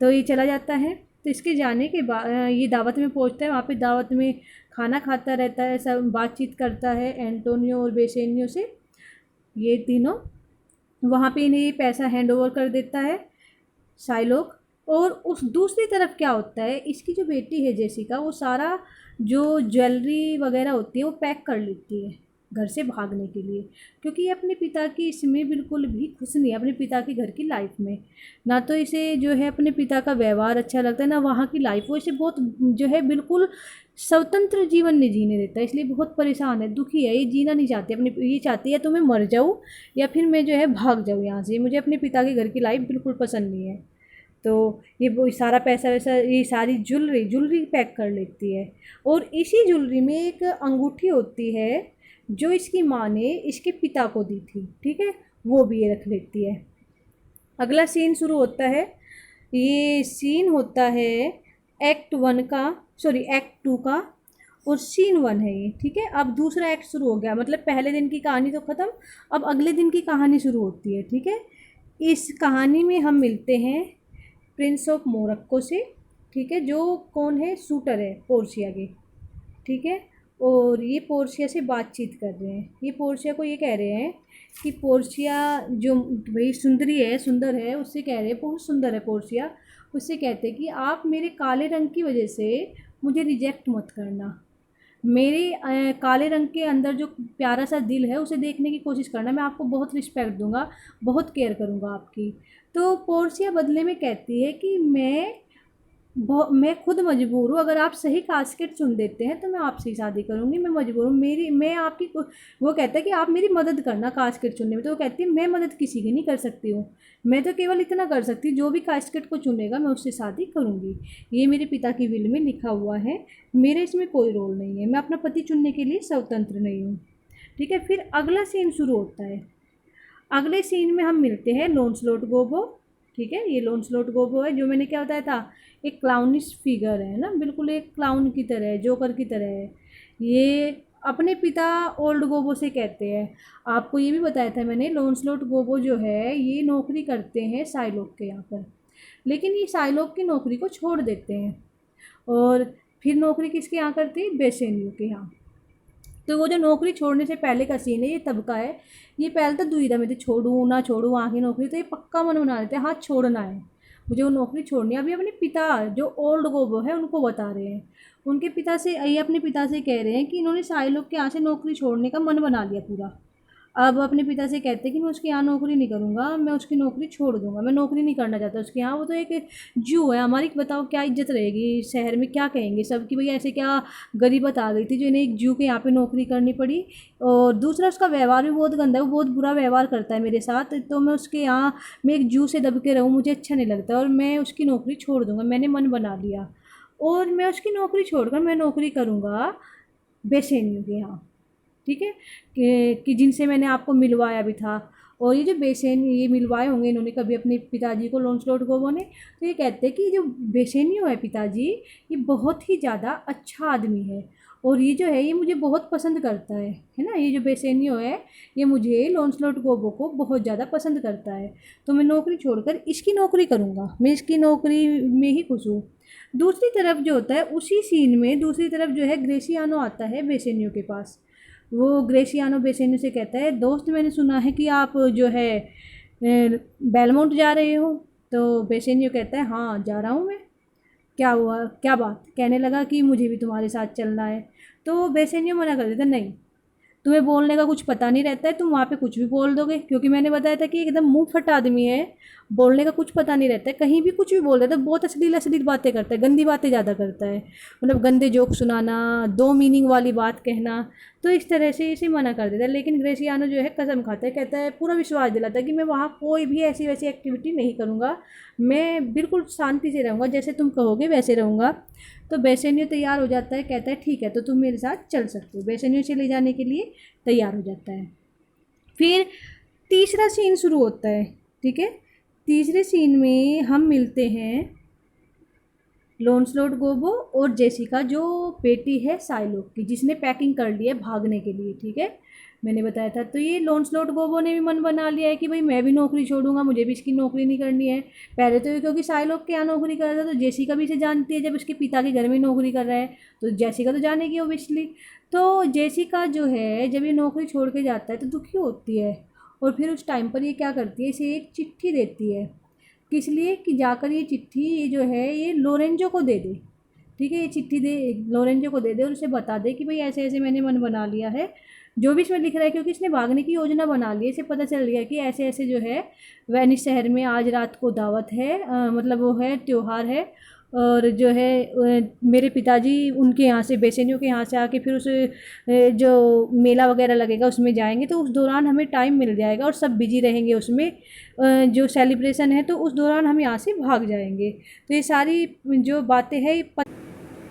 तो ये चला जाता है। तो इसके जाने के बाद ये दावत में पहुँचता है, वहाँ पे दावत में खाना खाता रहता है, सब बातचीत करता है एंटोनियो और बेसेनियो से। ये तीनों वहाँ पे इन्हें ये पैसा हैंड ओवर कर देता है साइलोग। और उस दूसरी तरफ क्या होता है, इसकी जो बेटी है जेसिका, वो सारा जो ज्वेलरी वगैरह होती है वो पैक कर लेती है घर से भागने के लिए, क्योंकि ये अपने पिता की इसमें बिल्कुल भी खुश नहीं है, अपने पिता के घर की लाइफ में। ना तो इसे जो है अपने पिता का व्यवहार अच्छा लगता है, ना वहाँ की लाइफ, वो इसे बहुत जो है बिल्कुल स्वतंत्र जीवन नहीं जीने देता, इसलिए बहुत परेशान है, दुखी है, ये जीना नहीं चाहती अपने, ये चाहती है तो मैं मर जाऊँ या फिर मैं जो है भाग जाऊँ यहाँ से, मुझे अपने पिता के घर की लाइफ बिल्कुल पसंद नहीं है। तो ये वो सारा पैसा वैसा, ये सारी ज्वेलरी पैक कर लेती है। और इसी ज्वेलरी में एक अंगूठी होती है जो इसकी माँ ने इसके पिता को दी थी, ठीक है, वो भी ये रख लेती है। अगला सीन शुरू होता है। ये सीन होता है एक्ट 2 का, और सीन 1 है ये, ठीक है। अब दूसरा एक्ट शुरू हो गया, मतलब पहले दिन की कहानी तो ख़त्म, अब अगले दिन की कहानी शुरू होती है, ठीक है। इस कहानी में हम मिलते हैं प्रिंस ऑफ मोरक्को से, ठीक है, जो कौन है, शूटर है पोर्शिया के, ठीक है। और ये पोर्शिया से बातचीत कर रहे हैं, ये पोर्शिया को ये कह रहे हैं कि पोर्शिया जो भाई सुंदर है, उससे कह रहे हैं बहुत सुंदर है पोर्शिया, उससे कहते हैं कि आप मेरे काले रंग की वजह से मुझे रिजेक्ट मत करना, मेरे काले रंग के अंदर जो प्यारा सा दिल है उसे देखने की कोशिश करना, मैं आपको बहुत रिस्पेक्ट दूंगा, बहुत केयर करूंगा आपकी। तो पोर्सिया बदले में कहती है कि मैं खुद मजबूर हूँ, अगर आप सही कास्केट चुन देते हैं तो मैं आपसे ही शादी करूँगी, मैं मजबूर हूँ, मेरी मैं आपकी वो कहता है कि आप मेरी मदद करना कास्केट चुनने में। तो वो कहती है मैं मदद किसी की नहीं कर सकती हूँ, मैं तो केवल इतना कर सकती हूँ, जो भी कास्केट को चुनेगा मैं उससे शादी करूँगी, ये मेरे पिता की विल में लिखा हुआ है, मेरे इसमें कोई रोल नहीं है, मैं अपना पति चुनने के लिए स्वतंत्र नहीं हूँ। ठीक है, फिर अगला सीन शुरू होता है। अगले सीन में हम मिलते हैं लॉन्सलॉट गोबो। ठीक है, ये लॉन्सलॉट गोबो है, जो मैंने क्या बताया था, एक क्लाउनिश फिगर है ना, बिल्कुल एक क्लाउन की तरह है, जोकर की तरह है। ये अपने पिता ओल्ड गोबो से कहते हैं, आपको ये भी बताया था मैंने, लॉन्सलॉट गोबो जो है ये नौकरी करते हैं साइलोक के यहाँ पर, लेकिन ये साइलोक की नौकरी को छोड़ देते हैं और फिर नौकरी किसके यहाँ करते हैं, बेसेनियो के यहाँ। तो वो जो नौकरी छोड़ने से पहले का सीन है, ये तब का है। ये पहले तो दुविधा में थे, छोड़ूँ ना छोड़ूँ वहाँ की नौकरी, तो ये पक्का मन बना लेते हैं हाँ छोड़ना है, मुझे वो नौकरी छोड़नी है। अभी अपने पिता जो ओल्ड गोबो है उनको बता रहे हैं, उनके पिता से, ये अपने पिता से कह रहे हैं कि इन्होंने साइलोग के यहाँ से नौकरी छोड़ने का मन बना लिया पूरा। अब अपने पिता से कहते हैं कि मैं उसके यहाँ नौकरी नहीं करूँगा, मैं उसकी नौकरी छोड़ दूँगा, मैं नौकरी नहीं करना चाहता उसके यहाँ, वो तो एक जू है, हमारी बताओ क्या इज्जत रहेगी शहर में, क्या कहेंगे सब कि भाई ऐसे क्या गरीबत आ गई थी जो इन्हें एक जू के यहाँ पे नौकरी करनी पड़ी। और दूसरा उसका व्यवहार भी बहुत गंदा है, वो बहुत बुरा व्यवहार करता है मेरे साथ, तो मैं उसके यहाँ मैं एक जू से दब के रहूँ मुझे अच्छा नहीं लगता, और मैं उसकी नौकरी छोड़ दूँगा, मैंने मन बना लिया, और मैं उसकी नौकरी छोड़कर मैं नौकरी करूँगा बेसेनियो के यहाँ। ठीक है, कि जिनसे मैंने आपको मिलवाया भी था, और ये जो बेसेन ये मिलवाए होंगे इन्होंने कभी अपने पिताजी को लॉन्सलॉट गोबो ने, तो ये कहते हैं कि जो बेसेनियो है पिताजी, ये बहुत ही ज़्यादा अच्छा आदमी है, और ये जो है ये मुझे बहुत पसंद करता है ना, ये जो बेसेनियो है ये मुझे लॉन्सलॉट गोबो को बहुत ज़्यादा पसंद करता है, तो मैं नौकरी छोड़कर इसकी नौकरी करूँगा, मैं इसकी नौकरी में ही खुश हूँ। दूसरी तरफ जो होता है उसी सीन में, दूसरी तरफ जो है ग्रेसियानो आता है बेसेनियो के पास। वो ग्रेसियानो बेसेनियो से कहता है, दोस्त मैंने सुना है कि आप जो है बेलमाउंट जा रहे हो। तो बेसेनियो कहता है हाँ जा रहा हूँ मैं, क्या हुआ क्या बात, कहने लगा कि मुझे भी तुम्हारे साथ चलना है। तो बेसेनियो मना कर देता, नहीं तुम्हें बोलने का कुछ पता नहीं रहता है, तुम वहाँ पे कुछ भी बोल दोगे, क्योंकि मैंने बताया था कि एकदम मुंह फट आदमी है, बोलने का कुछ पता नहीं रहता है, कहीं भी कुछ भी बोल देता है, बहुत अश्लील अश्लील बातें करता है, गंदी बातें ज़्यादा करता है, मतलब गंदे जोक सुनाना, दो मीनिंग वाली बात कहना, तो इस तरह से इसे मना कर देता है। लेकिन ग्रेसियानो जो है कसम खाता है, कहता है पूरा विश्वास दिलाता है कि मैं वहाँ कोई भी ऐसी वैसी एक्टिविटी नहीं करूँगा, मैं बिल्कुल शांति से रहूँगा, जैसे तुम कहोगे वैसे रहूँगा। तो बेसेनियो तैयार हो जाता है, कहता है ठीक है तो तुम मेरे साथ चल सकते हो, बेसेनियो से ले जाने के लिए तैयार हो जाता है। फिर तीसरा सीन शुरू होता है। ठीक है, तीसरे सीन में हम मिलते हैं लॉन्सलॉट गोबो और जेसिका, जो बेटी है साइलोक की, जिसने पैकिंग कर ली है भागने के लिए। ठीक है, मैंने बताया था। तो ये लॉन्सलॉट गोबो ने भी मन बना लिया है कि भाई मैं भी नौकरी छोड़ूंगा, मुझे भी इसकी नौकरी नहीं करनी है। पहले तो ये क्योंकि साइलोक के यहाँ नौकरी कर रहा था, तो जेसिका भी इसे जानती है, जब उसके पिता के घर में नौकरी कर रहा है तो जेसिका तो जानेगी ओबियसली। तो जेसिका जो है जब ये नौकरी छोड़ के जाता है तो दुखी होती है, और फिर उस टाइम पर ये क्या करती है, इसे एक चिट्ठी देती है, किस लिए कि जाकर ये चिट्ठी ये जो है ये लोरेंजो को दे दे। ठीक है, ये चिट्ठी दे लोरेंजो को दे दे और उसे बता दे कि भाई ऐसे ऐसे मैंने मन बना लिया है, जो भी इसमें लिख रहा है, क्योंकि इसने भागने की योजना बना ली है, इसे पता चल गया कि ऐसे ऐसे जो है वेनिस शहर में आज रात को दावत है, मतलब वो है त्यौहार है, और जो है मेरे पिताजी उनके यहाँ से बेसेनियों के यहाँ से आके फिर उस जो मेला वगैरह लगेगा उसमें जाएंगे, तो उस दौरान हमें टाइम मिल जाएगा और सब बिजी रहेंगे उसमें, जो सेलिब्रेशन है, तो उस दौरान हम यहाँ से भाग जाएंगे। तो ये सारी जो बातें हैं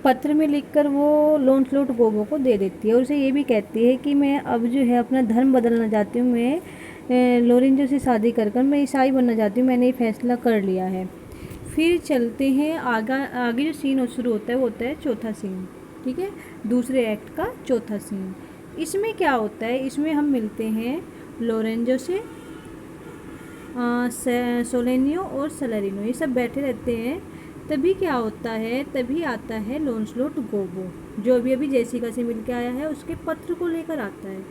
पत्र में लिखकर वो लॉन्सलॉट गोबो को दे देती है, और उसे ये भी कहती है कि मैं अब जो है अपना धर्म बदलना चाहती हूँ, मैं लोरेंजो से शादी कर मैं ईसाई बनना चाहती हूँ, मैंने ये फैसला कर लिया है। फिर चलते हैं आगे जो सीन शुरू होता है वो होता है चौथा सीन। ठीक है, दूसरे एक्ट का चौथा सीन। इसमें क्या होता है, इसमें हम मिलते हैं लोरेंजो से, सोलेनियो और सलरिनो, ये सब बैठे रहते हैं। तभी क्या होता है, तभी आता है लॉन्सलॉट गोबो, जो अभी जेसिका से मिल के आया है, उसके पत्र को लेकर आता है,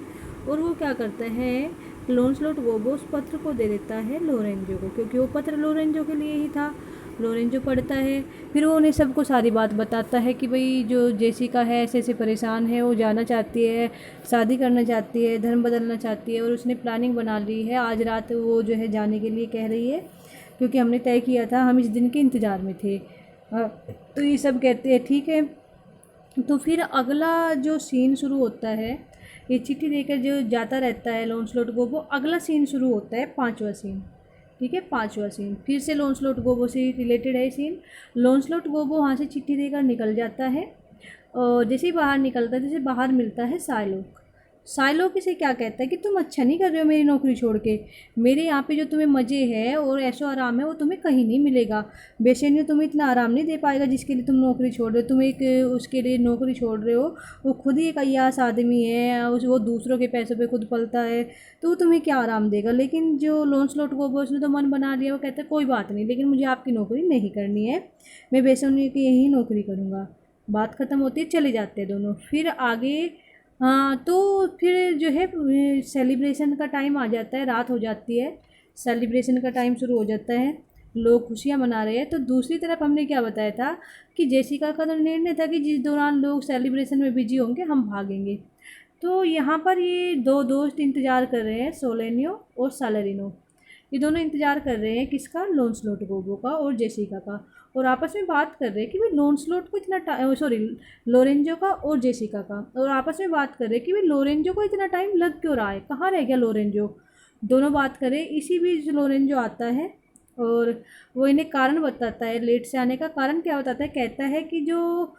और वो क्या करता है, लॉन्सलॉट गोबो उस पत्र को दे देता है लोरेंजो को, क्योंकि वो पत्र लोरेंजो के लिए ही था। लोरेंजो पढ़ता है। फिर वो उन्हें सबको सारी बात बताता है कि भाई जो जेसिका है ऐसे ऐसे परेशान है, वो जाना चाहती है, शादी करना चाहती है, धर्म बदलना चाहती है और उसने प्लानिंग बना ली है। आज रात वो जो है जाने के लिए कह रही है, क्योंकि हमने तय किया था, हम इस दिन के इंतज़ार में थे। तो ये सब कहते हैं ठीक है। तो फिर अगला जो सीन शुरू होता है, ये चिट्ठी देकर जो जाता रहता है लॉन्सलॉट गोबो, अगला सीन शुरू होता है 5वां सीन। ठीक है, 5वां सीन फिर से लॉन्सलॉट गोबो से रिलेटेड है सीन। लॉन्सलॉट गोबो वहाँ से चिट्ठी देकर निकल जाता है और जैसे ही बाहर निकलता है, जैसे बाहर मिलता है साइलोक। साइलोक इसे क्या कहता है कि तुम अच्छा नहीं कर रहे हो मेरी नौकरी छोड़ के। मेरे यहाँ पे जो तुम्हें मज़े हैं और ऐशो आराम है वो तुम्हें कहीं नहीं मिलेगा। बेशनियो तुम्हें इतना आराम नहीं दे पाएगा जिसके लिए तुम नौकरी छोड़ रहे हो। तुम एक उसके लिए नौकरी छोड़ रहे हो, वो खुद ही एक अय्यास आदमी है, वो दूसरों के पैसों पे खुद पलता है, तो वो तुम्हें क्या आराम देगा। लेकिन जो लॉन्सलॉट गोबो, उसने तो मन बना लिया, वो कहता है कोई बात नहीं, लेकिन मुझे आपकी नौकरी नहीं करनी है, मैं बेशनियो की यही नौकरी करूँगा। बात ख़त्म होती है, चले जाते हैं दोनों। फिर आगे हाँ, तो फिर जो है सेलिब्रेशन का टाइम आ जाता है, रात हो जाती है, सेलिब्रेशन का टाइम शुरू हो जाता है, लोग खुशियाँ मना रहे हैं। तो दूसरी तरफ हमने क्या बताया था कि जेसिका का तो निर्णय था कि जिस दौरान लोग सेलिब्रेशन में बिजी होंगे हम भागेंगे। तो यहाँ पर ये दो दोस्त इंतज़ार कर रहे हैं, सोलेनियो और सालरिनो। ये दोनों इंतज़ार कर रहे हैं किसका, लॉन्सलॉट गोबो का और जेसिका का, और आपस में बात कर रहे हैं कि भाई लॉन्सलॉट को इतना सॉरी लोरेंजो का और जेसिका का, और आपस में बात कर रहे हैं कि भाई लोरेंजो को इतना टाइम लग क्यों रहा है, कहाँ रह गया लोरेंजो। दोनों बात करें, इसी बीच लोरेंजो आता है और वो इन्हें कारण बताता है, लेट से आने का कारण क्या बताता है। कहता है कि जो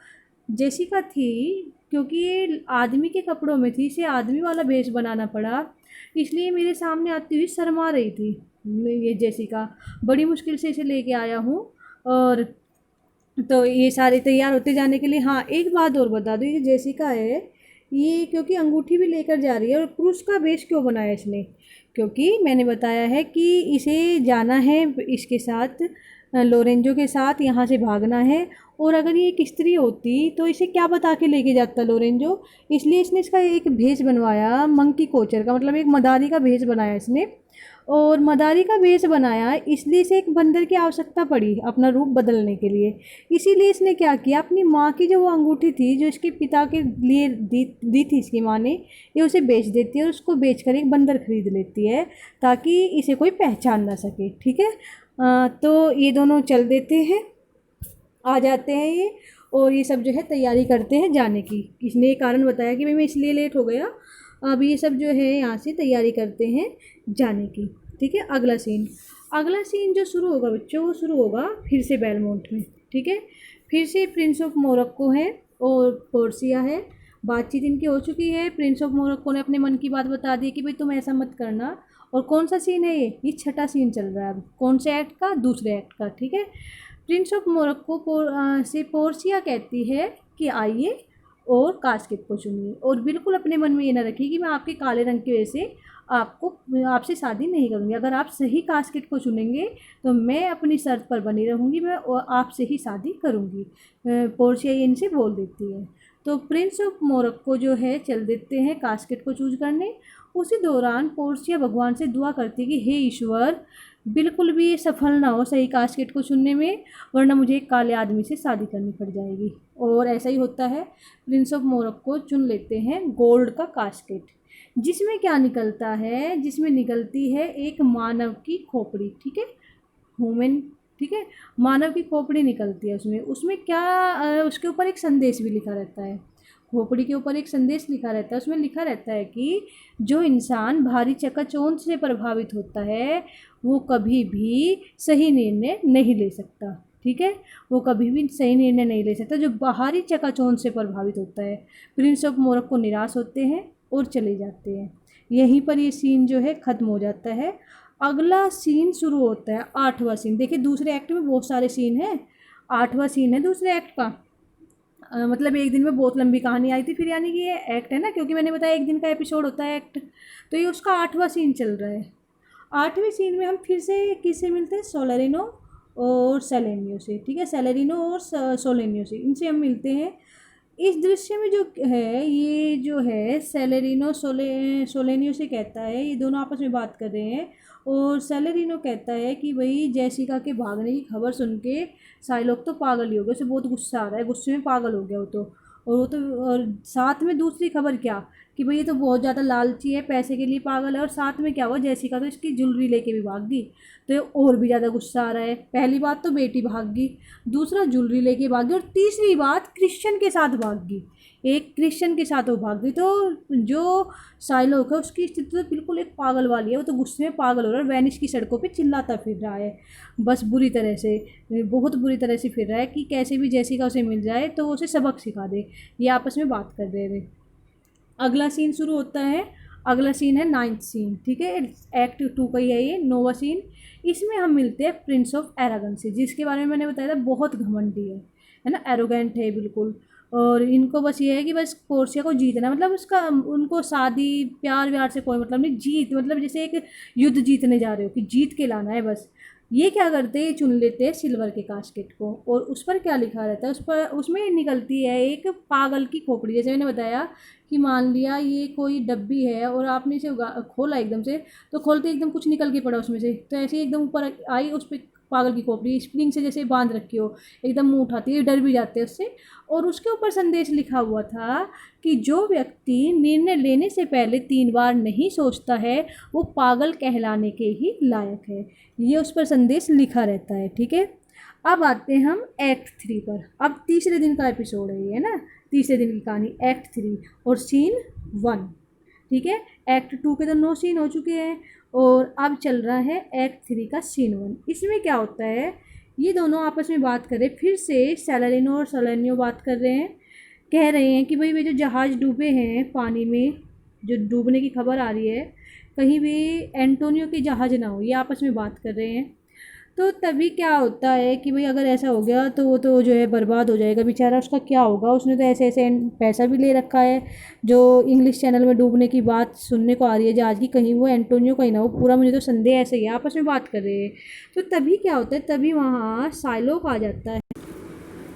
जेसिका थी, क्योंकि ये आदमी के कपड़ों में थी, इसे आदमी वाला भेष बनाना पड़ा, इसलिए मेरे सामने आती हुई शर्मा रही थी। ये जेसिका, बड़ी मुश्किल से इसे लेके आया हूँ। और तो ये सारे तैयार होते जाने के लिए। हाँ, एक बात और बता दूँ, ये जेसिका है, ये क्योंकि अंगूठी भी लेकर जा रही है, और पुरुष का वेश क्यों बनाया इसने, क्योंकि मैंने बताया है कि इसे जाना है इसके साथ, लोरेंजो के साथ यहाँ से भागना है। और अगर ये एक स्त्री होती तो इसे क्या बता के लेके जाता लोरेंजो, इसलिए इसने इसका एक भेष बनवाया मंकी कोचर का, मतलब एक मदारी का भेष बनाया इसने। और मदारी का भेष बनाया इसलिए इसे एक बंदर की आवश्यकता पड़ी अपना रूप बदलने के लिए। इसीलिए इसने क्या किया, अपनी माँ की जो वो अंगूठी थी जो इसके पिता के लिए दी थी इसकी माँ ने, ये उसे बेच देती है और उसको बेचकर एक बंदर खरीद लेती है ताकि इसे कोई पहचान ना सके। ठीक है, तो ये दोनों चल देते हैं, आ जाते हैं ये, और ये सब जो है तैयारी करते हैं जाने की। इसने ये कारण बताया कि भाई मैं इसलिए लेट हो गया, अब ये सब जो है यहाँ से तैयारी करते हैं जाने की। ठीक है, अगला सीन जो शुरू होगा बच्चों, वो शुरू होगा फिर से बेलमोंट में। ठीक है, फिर से प्रिंस ऑफ मोरक्को है और पोर्सिया है। बातचीत इनकी हो चुकी है, प्रिंस ऑफ मोरक्को ने अपने मन की बात बता दी कि भाई तुम ऐसा मत करना। और कौन सा सीन है ये 6ठा सीन चल रहा है अब, कौन से एक्ट का, दूसरे एक्ट का। ठीक है, प्रिंस ऑफ मोरक्को से पोर्सिया कहती है कि आइए और कास्केट को चुनिए, और बिल्कुल अपने मन में ये ना रखिए कि मैं आपके काले रंग की वजह से आपसे शादी नहीं करूँगी। अगर आप सही कास्केट को चुनेंगे तो मैं अपनी शर्त पर बनी रहूँगी, मैं आपसे ही शादी करूँगी। पोर्सिया ये इनसे बोल देती है। तो प्रिंस ऑफ मोरक्को जो है चल देते हैं कास्केट को चूज करने। उसी दौरान पोर्सिया भगवान से दुआ करती कि हे ईश्वर, बिल्कुल भी ये सफल ना हो सही कास्केट को चुनने में, वरना मुझे एक काले आदमी से शादी करनी पड़ जाएगी। और ऐसा ही होता है, प्रिंस ऑफ मोरक्को चुन लेते हैं गोल्ड का कास्केट, जिसमें क्या निकलता है, जिसमें निकलती है एक मानव की खोपड़ी। ठीक है, ह्यूमन, ठीक है, मानव की खोपड़ी निकलती है उसमें। उसमें क्या उसके ऊपर एक संदेश भी लिखा रहता है, खोपड़ी के ऊपर एक संदेश लिखा रहता है। उसमें लिखा रहता है कि जो इंसान भारी चकाचौंध से प्रभावित होता है वो कभी भी सही निर्णय नहीं ले सकता। ठीक है, वो कभी भी सही निर्णय नहीं ले सकता जो बाहरी चकाचौंध से प्रभावित होता है। प्रिंस ऑफ मोरक्को निराश होते हैं और चले जाते हैं। यहीं पर ये सीन जो है ख़त्म हो जाता है। अगला सीन शुरू होता है 8वां सीन। देखिए दूसरे एक्ट में बहुत सारे सीन हैं, 8वां सीन है दूसरे एक्ट का। मतलब एक दिन में बहुत लंबी कहानी आई थी, फिर यानी कि ये एक्ट है ना, क्योंकि मैंने बताया एक दिन का एपिसोड होता है एक्ट, तो ये उसका 8वां सीन चल रहा है। 8वें सीन में हम फिर से किससे मिलते हैं, सोलेरिनो और सेलेनियो से। ठीक है, सेलेरिनो और सोलेनियो से, इनसे हम मिलते हैं। इस दृश्य में जो है, ये जो है सेलेरिनो सोलेनियो से कहता है, ये दोनों आपस में बात कर रहे हैं और सेलेरिनो कहता है कि भाई जेसिका के भागने की खबर सुन के साइलोक तो पागल ही हो गया, उसे बहुत गुस्सा आ रहा है, गुस्से में पागल हो गया वो तो। और वो तो और साथ में दूसरी खबर क्या कि भाई ये तो बहुत ज़्यादा लालची है, पैसे के लिए पागल है, और साथ में क्या हुआ जेसिका तो इसकी ज्वेलरी लेके भी भाग गई। तो ये और भी ज़्यादा गुस्सा आ रहा है। पहली बात तो बेटी भाग गई, दूसरा ज्वेलरी लेके भाग गई, और तीसरी बात क्रिश्चियन के साथ भाग गई। एक क्रिश्चियन के साथ वो भाग गई। तो जो साइलोक है उसकी स्थिति तो बिल्कुल एक पागल वाली है, वो तो गुस्से में पागल हो रहा है, वेनिस की सड़कों पे चिल्लाता फिर रहा है, बस बुरी तरह से, बहुत बुरी तरह से फिर रहा है कि कैसे भी जेसिका उसे मिल जाए तो वो उसे सबक सिखा दे। ये आपस में बात कर रहे थे। अगला सीन शुरू होता है। अगला सीन है 9th सीन, ठीक है, एक्ट 2 का ही है ये, नोवा सीन। इसमें हम मिलते हैं प्रिंस ऑफ एरागन से, जिसके बारे में मैंने बताया था बहुत घमंडी है ना, एरोगेंट है बिल्कुल। और इनको बस ये है कि बस पोर्शिया को जीतना, मतलब उसका उनको शादी प्यार व्यार से कोई मतलब नहीं, जीत मतलब जैसे एक युद्ध जीतने जा रहे हो कि जीत के लाना है बस। ये क्या करते हैं, चुन लेते हैं सिल्वर के कास्केट को, और उस पर क्या लिखा रहता है, उस पर उसमें निकलती है एक पागल की खोपड़ी। जैसे मैंने बताया कि मान लिया ये कोई डब्बी है और आपने इसे खोला एकदम से, तो खोलते एकदम कुछ निकल के पड़ा उसमें से, तो ऐसे ही एकदम ऊपर आई उस पर पागल की खोपड़ी स्प्रिंग से जैसे बांध रखी हो, एकदम मुंह उठाती है, डर भी जाते हैं उससे। और उसके ऊपर संदेश लिखा हुआ था कि जो व्यक्ति निर्णय लेने से पहले 3 बार नहीं सोचता है वो पागल कहलाने के ही लायक है। ये उस पर संदेश लिखा रहता है, ठीक है। अब आते हैं हम एक्ट 3 पर। अब तीसरे दिन का एपिसोड है ये, है ना, तीसरे दिन की कहानी, एक्ट 3 और सीन 1, ठीक है। एक्ट 2 के तो 9 सीन हो चुके हैं, और अब चल रहा है एक्ट 3 का सीन 1। इसमें क्या होता है, ये दोनों आपस में बात कर रहे हैं, फिर से सेलेरिनो और सोलेनियो बात कर रहे हैं, कह रहे हैं कि भाई वे जो जहाज़ डूबे हैं पानी में, जो डूबने की खबर आ रही है, कहीं भी एंटोनियो के जहाज़ ना हो, ये आपस में बात कर रहे हैं। तो तभी क्या होता है कि भाई अगर ऐसा हो गया तो वो तो जो है बर्बाद हो जाएगा बेचारा, उसका क्या होगा, उसने तो ऐसे ऐसे पैसा भी ले रखा है। जो इंग्लिश चैनल में डूबने की बात सुनने को आ रही है जहाज़ की, कहीं वो एंटोनियो कहीं ना हो, पूरा मुझे तो संदेह ऐसे ही है, आपस में बात कर रहे हैं। तो तभी क्या होता है, तभी वहाँ साइलोक आ जाता है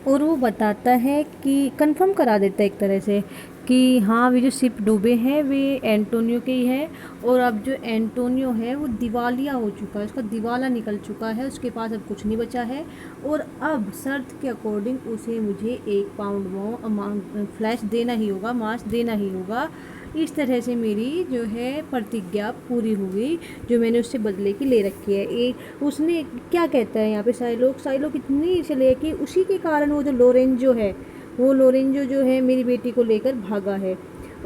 और वो बताता है कि कंफर्म करा देता है एक तरह से कि हाँ वे जो शिप डूबे हैं वे एंटोनियो के ही है, और अब जो एंटोनियो है वो दिवालिया हो चुका है, उसका दिवाला निकल चुका है, उसके पास अब कुछ नहीं बचा है, और अब शर्त के अकॉर्डिंग उसे मुझे 1 पाउंड फ्लैश देना ही होगा, मांस देना ही होगा। इस तरह से मेरी जो है प्रतिज्ञा पूरी हुई जो मैंने उससे बदले की ले रखी है। एक उसने क्या कहता है यहाँ पे, साइलोक इतनी चले कि उसी के कारण वो जो लोरेंजो है, वो लोरेंजो जो है मेरी बेटी को लेकर भागा है,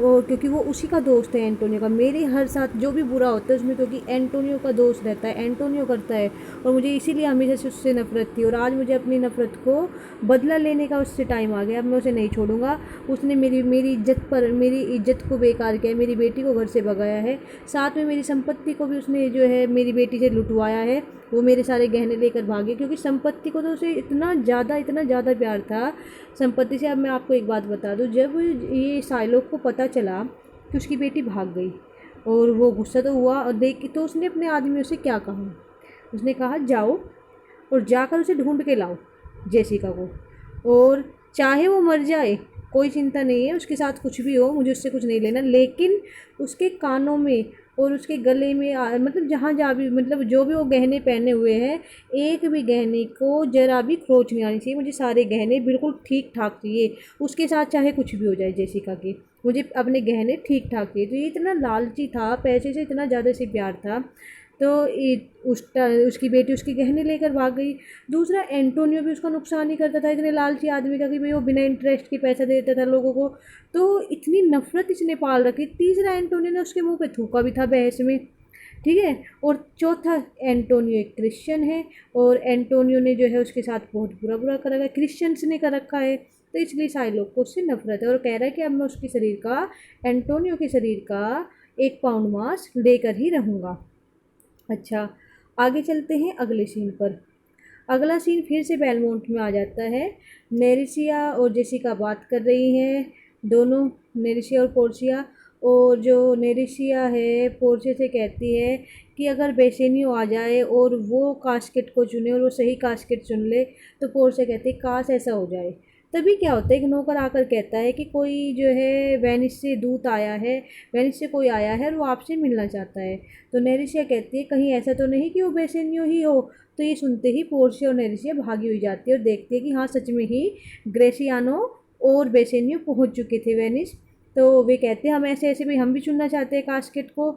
और क्योंकि वो उसी का दोस्त है एंटोनियो का, मेरे हर साथ जो भी बुरा होता है उसमें क्योंकि एंटोनियो का दोस्त रहता है, एंटोनियो करता है, और मुझे इसीलिए हमेशा से उससे नफरत थी, और आज मुझे अपनी नफरत को बदला लेने का उससे टाइम आ गया, अब मैं उसे नहीं छोड़ूंगा। उसने मेरी मेरी इज्जत को बेकार किया है, मेरी बेटी को घर से भगाया है, साथ में मेरी संपत्ति को भी उसने जो है मेरी बेटी से लुटवाया है, वो मेरे सारे गहने लेकर भागे, क्योंकि संपत्ति को तो उसे इतना ज़्यादा प्यार था संपत्ति से। अब मैं आपको एक बात बता दूं, जब ये साइलोक को पता चला कि उसकी बेटी भाग गई, और वो गुस्सा तो हुआ, और देख तो उसने अपने आदमियों से क्या कहा, उसने कहा जाओ और जाकर उसे ढूंढ के लाओ जेसिका को, और चाहे वो मर जाए कोई चिंता नहीं है, उसके साथ कुछ भी हो मुझे उससे कुछ नहीं लेना, लेकिन उसके कानों में और उसके गले में मतलब जहाँ जहाँ भी, मतलब जो भी वो गहने पहने हुए हैं, एक भी गहने को जरा भी खरोच नहीं आनी चाहिए, मुझे सारे गहने बिल्कुल ठीक ठाक चाहिए, उसके साथ चाहे कुछ भी हो जाए जेसिका के, मुझे अपने गहने ठीक ठाक चाहिए। तो ये इतना लालची था, पैसे से इतना ज़्यादा से प्यार था, तो उसकी बेटी उसके गहने लेकर भाग गई। दूसरा एंटोनियो भी उसका नुकसान ही करता था, इतने लालची आदमी का कि भाई वो बिना इंटरेस्ट के पैसा दे देता था लोगों को, तो इतनी नफरत इसने पाल रखी। तीसरा एंटोनियो ने उसके मुंह पे थूका भी था बहस में, ठीक है। और चौथा एंटोनियो एक क्रिश्चियन है, और एंटोनियो ने जो है उसके साथ बहुत बुरा कर रखा है, क्रिश्चियंस ने कर रखा है, तो इसलिए साइलोक को उससे नफरत है, और कह रहा है कि अब मैं उसके शरीर का, एंटोनियो के शरीर का 1 पाउंड मांस लेकर ही रहूँगा। अच्छा, आगे चलते हैं अगले सीन पर। अगला सीन फिर से बेलमोंट में आ जाता है। नेरिसिया और जेसिका बात कर रही हैं, दोनों, नेरिसिया और पोर्शिया, और जो नेरिसिया है पोर्शिया से कहती है कि अगर बेसेनियो आ जाए और वो कास्केट को चुने और वो सही कास्केट चुन ले, तो पोर्शिया कहती है काश ऐसा हो जाए, तभी क्या होता है, एक नौकर आकर कहता है कि कोई जो है वेनिस से दूत आया है, वेनिस से कोई आया है और वो आपसे मिलना चाहता है। तो नेरिशिया कहती है कहीं ऐसा तो नहीं कि वो बेसेनियो ही हो। तो ये सुनते ही पोर्शिया और नेरिशिया भागी हुई जाती है और देखती है कि हाँ सच में ही ग्रेसियानो और बेसेनियो पहुंच चुके थे वेनिस। तो वे कहते हैं हम ऐसे ऐसे भी हम भी चुनना चाहते हैं कास्केट को।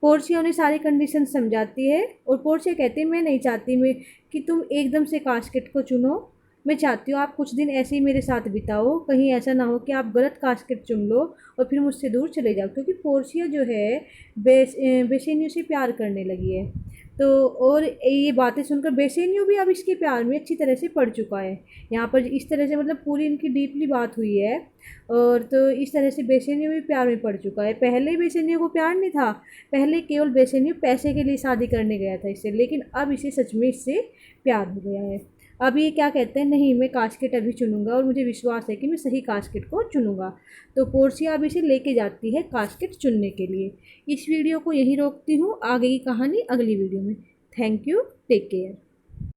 पोर्शिया उन्हें सारी कंडीशन समझाती है और पोर्शिया कहती है मैं नहीं चाहती मैं कि तुम एकदम से कास्केट को चुनो, मैं चाहती हूँ आप कुछ दिन ऐसे ही मेरे साथ बिताओ, कहीं ऐसा ना हो कि आप गलत कास्केट चुन लो और फिर मुझसे दूर चले जाओ। क्योंकि पोर्शिया जो है बेसेनियो से प्यार करने लगी है। तो और ये बातें सुनकर बेसेनियो भी अब इसके प्यार में अच्छी तरह से पड़ चुका है। यहाँ पर इस तरह से मतलब पूरी इनकी डीपली बात हुई है। और तो इस तरह से बेसेनियो भी प्यार में पड़ चुका है। पहले बेसेनियो को प्यार नहीं था, पहले केवल बेसेनियो पैसे के लिए शादी करने गया था इससे, लेकिन अब इसे सच में इससे प्यार हो गया है। अब ये क्या कहते हैं, नहीं मैं कास्केट अभी चुनूंगा और मुझे विश्वास है कि मैं सही कास्केट को चुनूंगा। तो पोर्शिया अब इसे लेके जाती है कास्केट चुनने के लिए। इस वीडियो को यहीं रोकती हूँ, आगे की कहानी अगली वीडियो में। Thank you, take care.